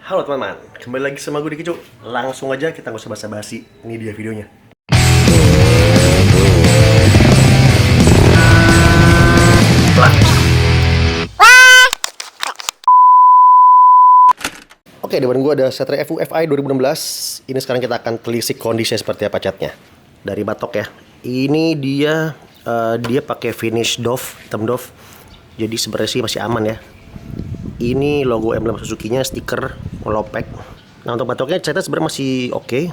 Halo teman-teman, kembali lagi sama gue Diki Cuk. Langsung aja kita nggak usah basa-basi. Ini dia videonya. Oke, depan gue ada Satria FUFI 2016. Ini sekarang kita akan telisik kondisinya seperti apa catnya. Dari batok ya. Ini dia pakai finish Dove, hitam Dove. Jadi sebenarnya sih masih aman ya. Ini logo emblem Suzuki-nya, stiker Molopek. Nah, untuk batoknya catnya sebenarnya masih oke.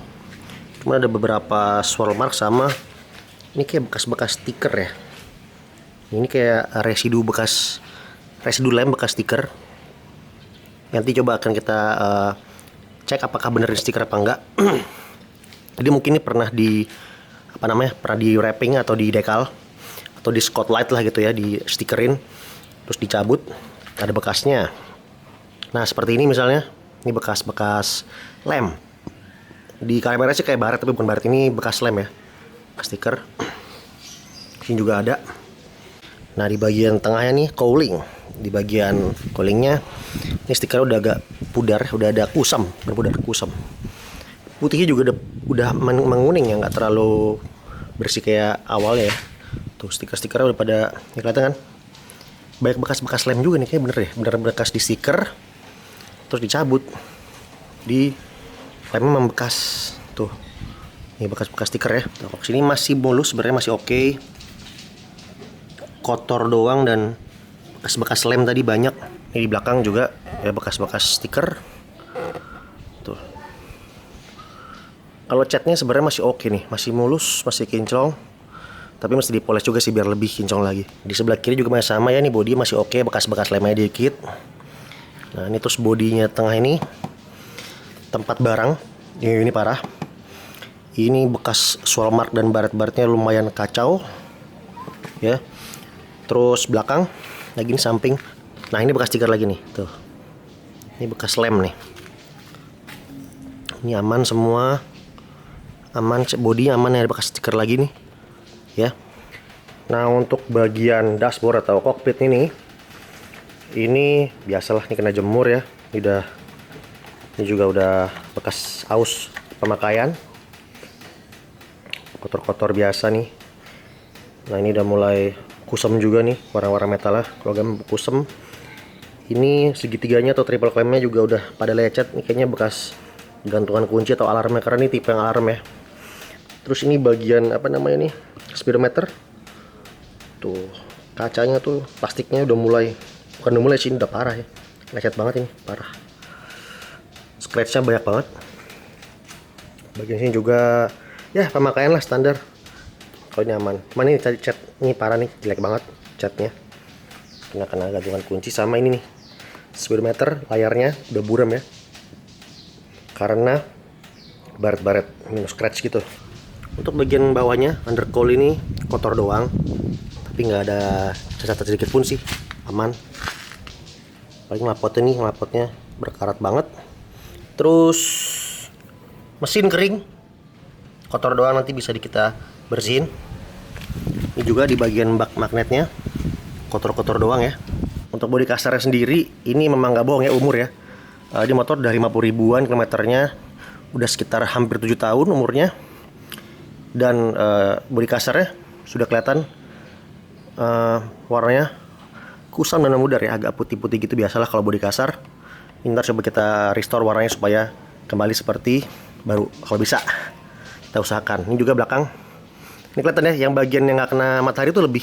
Cuma ada beberapa swirl mark sama ini kayak bekas-bekas stiker ya. Ini kayak residu lem bekas stiker. Nanti coba akan kita cek apakah bener stiker apa enggak. Jadi mungkin ini pernah di wrapping atau di dekal atau di spotlight lah gitu ya, di stikerin terus dicabut, ada bekasnya. Nah, seperti ini misalnya, ini bekas-bekas lem. Di kamera sih kayak baret, tapi bukan baret, ini bekas lem ya, bekas stiker. Ini juga ada. Nah, di bagian tengahnya nih cowling. Di bagian cowlingnya ini stiker udah agak pudar, udah ada kusam, berpudar kusam. Putihnya juga udah menguning ya, nggak terlalu bersih kayak awalnya ya. Tuh stiker-stikernya udah pada kelihatan kan? Banyak bekas-bekas lem juga nih, kayak bener ya, bener bekas di stiker terus dicabut. Di lemnya membekas tuh. Ini bekas-bekas stiker ya. Tuh, sini masih mulus, sebenarnya masih oke. Kotor doang dan bekas-bekas lem tadi banyak. Ini di belakang juga ya bekas-bekas stiker. Tuh. Kalau catnya sebenarnya masih oke nih, masih mulus, masih kinclong. Tapi mesti dipoles juga sih biar lebih kinclong lagi. Di sebelah kiri juga masih sama ya, nih bodi masih oke, bekas-bekas lemnya dikit. Nah, ini terus bodinya tengah ini tempat barang. Ini parah. Ini bekas swirl mark dan baret-baretnya lumayan kacau. Ya. Terus belakang lagi ini samping. Nah, ini bekas stiker lagi nih, tuh. Ini bekas lem nih. Ini aman semua. Aman, bodi aman ya, bekas stiker lagi nih. Ya. Nah, untuk bagian dashboard atau kokpit ini biasalah nih kena jemur ya. Ini juga udah bekas aus pemakaian. Kotor-kotor biasa nih. Nah, ini udah mulai kusam juga nih, warna-warna metalnya, logam kusam. Ini segitiganya atau triple clamp-nya juga udah pada lecet. Ini kayaknya bekas gantungan kunci atau alarmnya, karena ini tipe yang alarm ya. Terus ini bagian speedometer. Tuh, kacanya tuh plastiknya bukan udah mulai sih, udah parah ya. Lecet banget ini, parah. Scratch-nya banyak banget. Bagian sini juga ya pemakaian lah standar. Kalau ini aman. Cuman ini tadi cat ini parah nih, jelek banget catnya. Kena gantungan kunci sama ini nih. Speedometer layarnya udah buram ya. Karena baret-baret minus scratch gitu. Untuk bagian bawahnya undercoil ini kotor doang, tapi nggak ada cacat sedikit pun sih, aman. Paling lapotnya berkarat banget. Terus mesin kering, kotor doang, nanti bisa kita bersihin. Ini juga di bagian bak magnetnya kotor-kotor doang ya. Untuk bodi kasarnya sendiri ini memang nggak bohong ya umur ya. Di motor dari 50 ribuan kilometernya, udah sekitar hampir 7 tahun umurnya. Dan bodi kasarnya sudah kelihatan warnanya kusam dan memudar ya, agak putih-putih gitu, biasalah kalau bodi kasar. Ntar coba kita restore warnanya supaya kembali seperti baru kalau bisa, kita usahakan. Ini juga belakang, ini kelihatan ya, yang bagian yang nggak kena matahari itu lebih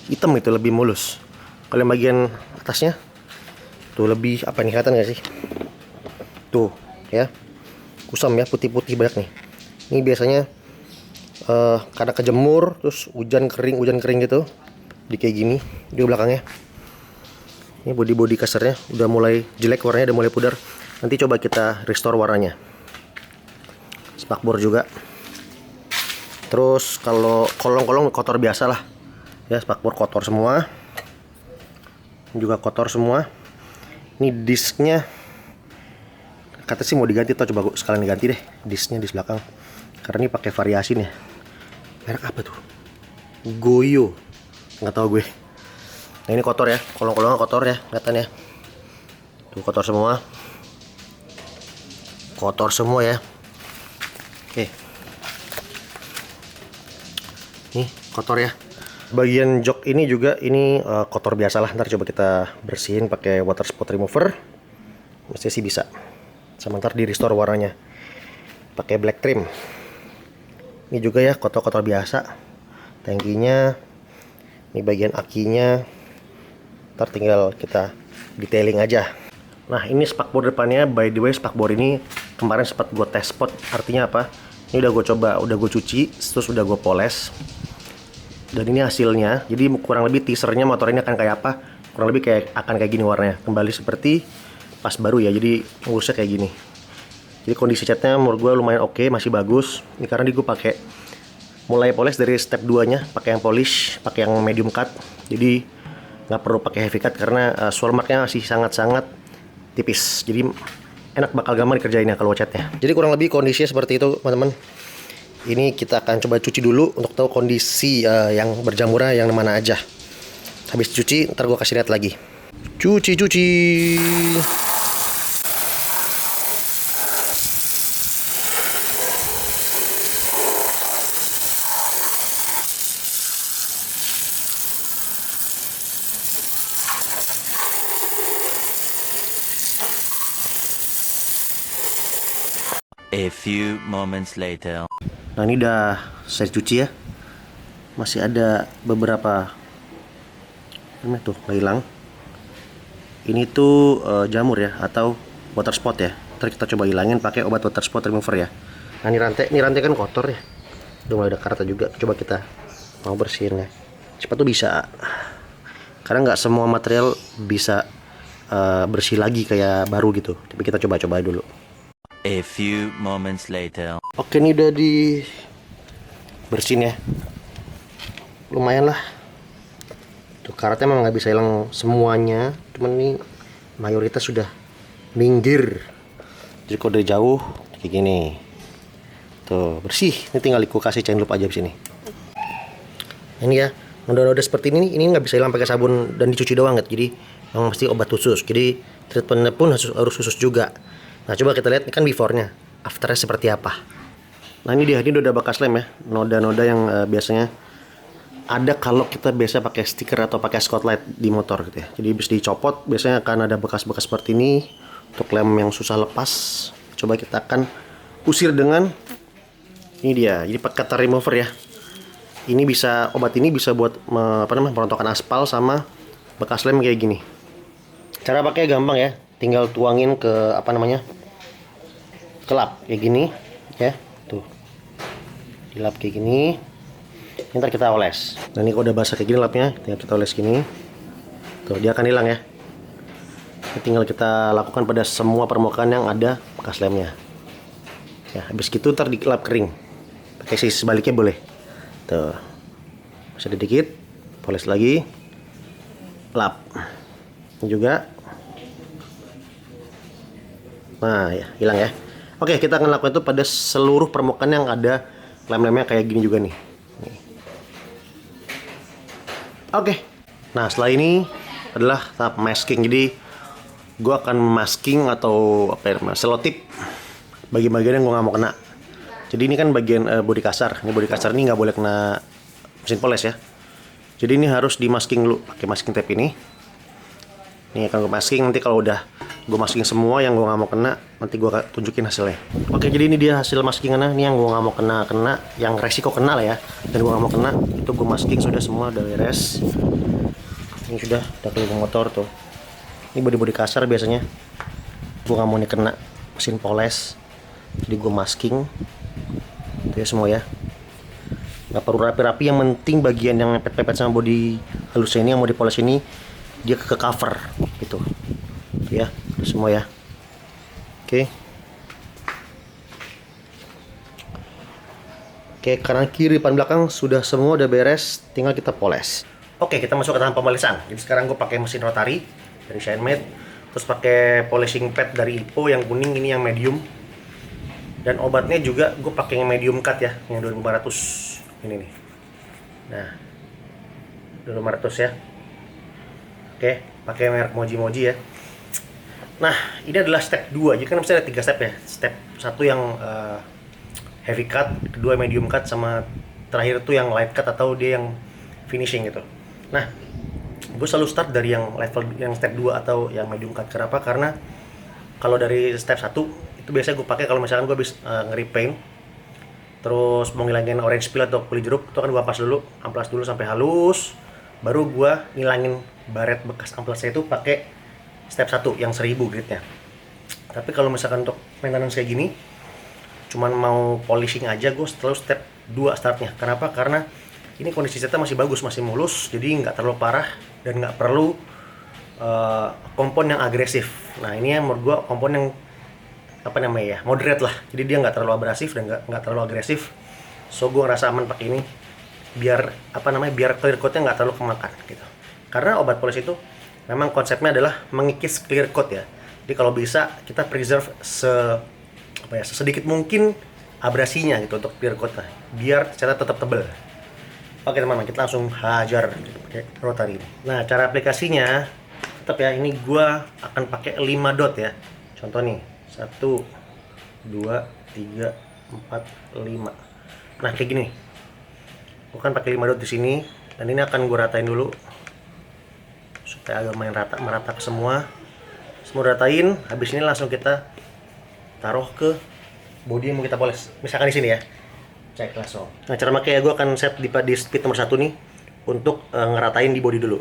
hitam, itu lebih mulus. Kalau yang bagian atasnya tuh lebih apa nih, kelihatan nggak sih? Tuh ya, kusam ya, putih-putih banyak nih. Ini biasanya karena kejemur terus hujan kering gitu, di kayak gini di belakangnya. Ini bodi kasarnya udah mulai jelek, warnanya udah mulai pudar. Nanti coba kita restore warnanya. Spakbor juga. Terus kalau kolong-kolong kotor biasa lah ya, spakbor kotor semua. Ini juga kotor semua. Ini disknya kata sih mau diganti, atau coba sekalian diganti deh disknya di belakang, karena ini pakai variasi nih. Merek apa tuh? Goyo, nggak tahu gue. Nah, ini kotor ya, kolong-kolongnya kotor ya, kelihatan ya. Tuh kotor semua. kotor semua ya. Oke, nih kotor ya. Bagian jok ini juga ini kotor biasalah. Ntar coba kita bersihin pakai water spot remover. Mesti sih bisa. Sebentar di restore warnanya pakai black trim. Ini juga ya kotor-kotor biasa. Tangkinya, ini bagian akinya. Ntar tinggal kita detailing aja. Nah, ini spakbor depannya. By the way, spakbor ini kemarin sempat gue test spot. Artinya apa? Ini udah gue coba, udah gue cuci, terus udah gue poles. Dan ini hasilnya. Jadi kurang lebih teasernya motor ini akan kayak apa? Kurang lebih akan kayak gini warnanya. Kembali seperti pas baru ya. Jadi ngurusnya kayak gini. Jadi kondisi catnya menurut gue lumayan oke, masih bagus. Ini karena gue pakai mulai poles dari step 2 nya, pakai yang polish, pakai yang medium cut. Jadi nggak perlu pakai heavy cut karena swirl marknya masih sangat-sangat tipis. Jadi enak, bakal gampang dikerjainnya kalau catnya. Jadi kurang lebih kondisinya seperti itu teman-teman. Ini kita akan coba cuci dulu untuk tahu kondisi yang berjamurnya yang mana aja. Habis cuci, ntar gue kasih lihat lagi. Cuci. A few moments later. Nah, ini udah saya cuci ya. Masih ada beberapa. Ini tuh nggak hilang. Ini tuh jamur ya atau water spot ya. Ntar kita coba hilangin pakai obat water spot remover ya. Nah, ini rantai kan kotor ya. Udah mulai ada karata juga. Coba kita mau bersihin ya. Cepat tuh bisa. Karena nggak semua material bisa bersih lagi kayak baru gitu. Tapi kita coba dulu. A few moments later. Oke, ini udah di bersihin ya. Lumayan lah. Tuh karatnya memang nggak bisa hilang semuanya, cuman ini mayoritas sudah minggir. Jadi kalau dari jauh kayak gini. Tuh bersih. Ini tinggal aku kasih chain loop aja di sini. Ini ya, noda-noda seperti ini nggak bisa hilang pakai sabun dan dicuci doang gitu. Jadi memang mesti obat khusus. Jadi treatmentnya pun harus khusus juga. Nah, coba kita lihat ini kan before-nya, after-nya seperti apa. Nah, ini udah ada bekas lem ya, noda-noda yang biasanya ada kalau kita biasa pakai stiker atau pakai spotlight di motor gitu ya. Jadi bisa dicopot, biasanya akan ada bekas-bekas seperti ini untuk lem yang susah lepas. Coba kita akan usir dengan ini dia. Jadi pakai cutter remover ya. Ini bisa, obat ini bisa buat merontokkan aspal sama bekas lem kayak gini. Cara pakai gampang ya. Tinggal tuangin ke kelap kayak gini ya, tuh dilap kayak gini. Ntar kita oles. Nah, ini kalau udah basah kayak gini lapnya, tinggal kita oles gini, tuh dia akan hilang ya. Ini tinggal kita lakukan pada semua permukaan yang ada bekas lemnya ya. Habis gitu ntar dilap kering, pakai sisi sebaliknya boleh. Tuh masih ada dikit, poles lagi, lap. Ini juga. Nah ya, hilang ya. Oke, kita akan lakukan itu pada seluruh permukaan yang ada lem-lemnya kayak gini juga nih. Oke. Nah, setelah ini adalah tahap masking. Jadi gue akan masking atau selotip bagian-bagian yang gue nggak mau kena. Jadi ini kan bagian bodi kasar. Ini bodi kasar ini nggak boleh kena mesin poles ya. Jadi ini harus di masking dulu pakai masking tape ini. Ini akan gue masking, nanti kalau udah gue masking semua yang gue nggak mau kena, nanti gue tunjukin hasilnya. Oke, jadi ini dia hasil maskingannya. Ini yang gue nggak mau kena, yang resiko kena lah ya. Dan gue nggak mau kena, itu gue masking sudah semua, udah beres. Ini sudah keliling motor tuh. Ini bodi-bodi kasar biasanya. Gue nggak mau nih kena mesin poles, jadi gue masking. Itu ya semua ya. Nggak perlu rapi-rapi, yang penting bagian yang pepet-pepet sama bodi halusnya ini yang mau dipoles ini dia ke cover gitu ya, semua ya. Oke, kanan kiri depan belakang sudah semua udah beres, tinggal kita poles. Oke, kita masuk ke tahap pemolesan. Jadi sekarang gue pakai mesin rotary dari Shinemade, terus pakai polishing pad dari Ilpo yang kuning, ini yang medium. Dan obatnya juga gue pakai yang medium cut ya, yang 2500 ini nih. Nah, 2500 ya. Oke, pakai merek Moji ya. Nah, ini adalah step 2. Jadi kan mesti ada 3 step ya. Step 1 yang heavy cut, kedua medium cut, sama terakhir tuh yang light cut atau dia yang finishing gitu. Nah, gue selalu start dari yang level yang step 2 atau yang medium cut. Kenapa? Karena kalau dari step 1 itu biasanya gue pakai kalau misalkan gue habis nge-repaint, terus mau ngilangin orange peel atau kulit jeruk, itu kan gue amplas dulu sampai halus, baru gue ngilangin baret bekas amplasnya itu pakai step 1 yang 1000 gritnya. Tapi kalau misalkan untuk maintenance kayak gini, cuman mau polishing aja, gue selalu step 2 startnya. Kenapa? Karena ini kondisi catnya masih bagus, masih mulus, jadi nggak terlalu parah dan nggak perlu kompon yang agresif. Nah, ini yang menurut gue kompon yang apa namanya ya, moderate lah. Jadi dia nggak terlalu abrasif dan nggak terlalu agresif. So gue ngerasa aman pakai ini, biar apa namanya, biar clear coatnya nggak terlalu kemakan gitu. Karena obat polish itu memang konsepnya adalah mengikis clear coat ya. Jadi kalau bisa kita preserve sedikit mungkin abrasinya gitu untuk clear coat lah, biar catnya tetap tebal. Oke teman-teman, kita langsung hajar gitu, pakai rotary ini. Nah, cara aplikasinya tetap ya, ini gua akan pakai 5 dot ya. Contoh nih, 1 2 3 4 5. Nah, kayak gini. Gua kan pakai 5 dot di sini, dan ini akan gua ratain dulu supaya agak main merata ke semua ratain. Habis ini langsung kita taruh ke body yang mau kita poles, misalkan di sini ya, cek langsung. Nah, cara makanya gue akan set di speed nomor 1 nih untuk ngeratain di body dulu.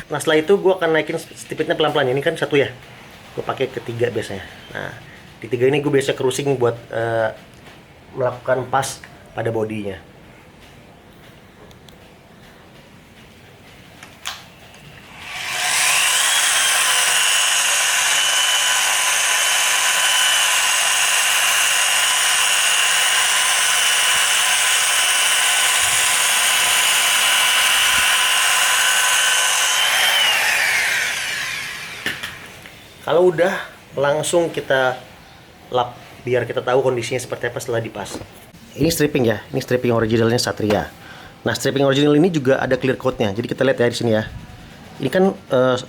Nah, setelah itu gue akan naikin speednya pelan-pelan. Ini kan 1 ya, gue pakai ke 3 biasanya. Nah, di 3 ini gue biasa cruising buat melakukan pas pada bodinya. Kalau udah, langsung kita lap biar kita tahu kondisinya seperti apa setelah dipas. Ini stripping ya, ini stripping originalnya Satria. Nah, stripping original ini juga ada clear coatnya. Jadi kita lihat ya di sini ya. Ini kan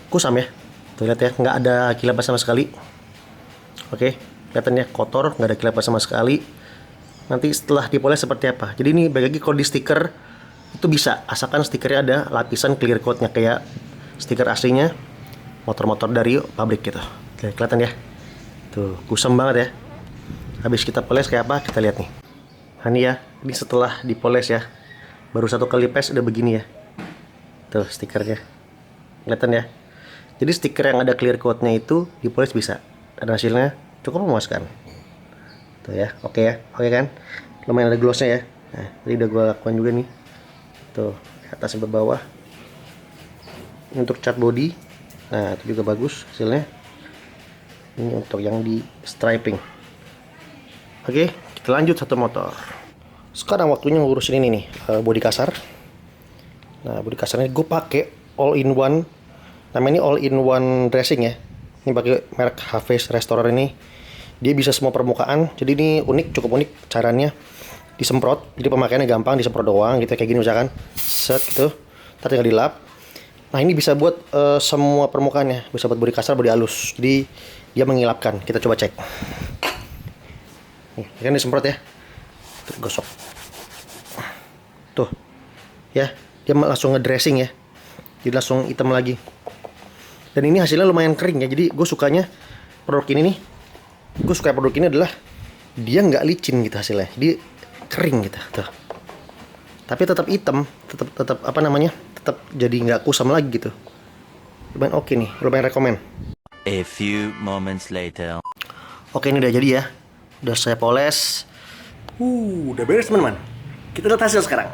kusam ya. Tuh lihat ya, nggak ada kilap sama sekali. Oke, kelihatan ya, kotor, nggak ada kilap sama sekali. Nanti setelah dipoles seperti apa. Jadi ini bagi kalau di stiker itu bisa, asalkan stikernya ada lapisan clear coatnya kayak stiker aslinya motor-motor dari pabrik gitu. Oke, kelihatan ya, tuh kusam banget ya. Habis kita poles kayak apa, kita lihat nih. Nah, ini ya, ini setelah dipoles ya, baru 1 kali pes udah begini ya. Tuh stikernya, kelihatan ya. Jadi stiker yang ada clear coatnya itu dipoles bisa, dan hasilnya cukup memuaskan. Tuh ya, oke ya, oke kan, lumayan ada glossnya ya. Nah, tadi udah gue lakukan juga nih, tuh atas sampai bawah. Ini untuk cat body. Nah, itu juga bagus hasilnya. Ini untuk yang di striping. Oke, kita lanjut satu motor. Sekarang waktunya ngurusin ini nih, bodi kasar. Nah, bodi kasarnya gue pakai all in one. Namanya ini all in one dressing ya. Ini pakai merek Hafiz Restorer ini. Dia bisa semua permukaan. Jadi ini unik, cukup unik caranya. Disemprot, jadi pemakaiannya gampang, disemprot doang gitu, kayak gini misalkan. Set gitu. Ntar tinggal dilap. Nah, ini bisa buat semua permukaannya, bisa buat bodi kasar, bodi halus. Jadi dia mengilapkan. Kita coba cek. Nih, kan disemprot ya. Tuh, gosok. Tuh. Ya, dia langsung ngedressing ya. Jadi langsung hitam lagi. Dan ini hasilnya lumayan kering ya. Jadi gue sukanya produk ini nih. Gue suka produk ini adalah dia nggak licin gitu hasilnya. Jadi kering gitu. Tuh. Tapi tetap hitam, tetap apa namanya? Tetap jadi nggak kusam lagi gitu. Lumayan oke nih, lumayan rekomen. A few moments later. Oke, ini udah jadi ya. Udah saya poles. Udah beres teman-teman. Kita lihat hasil sekarang.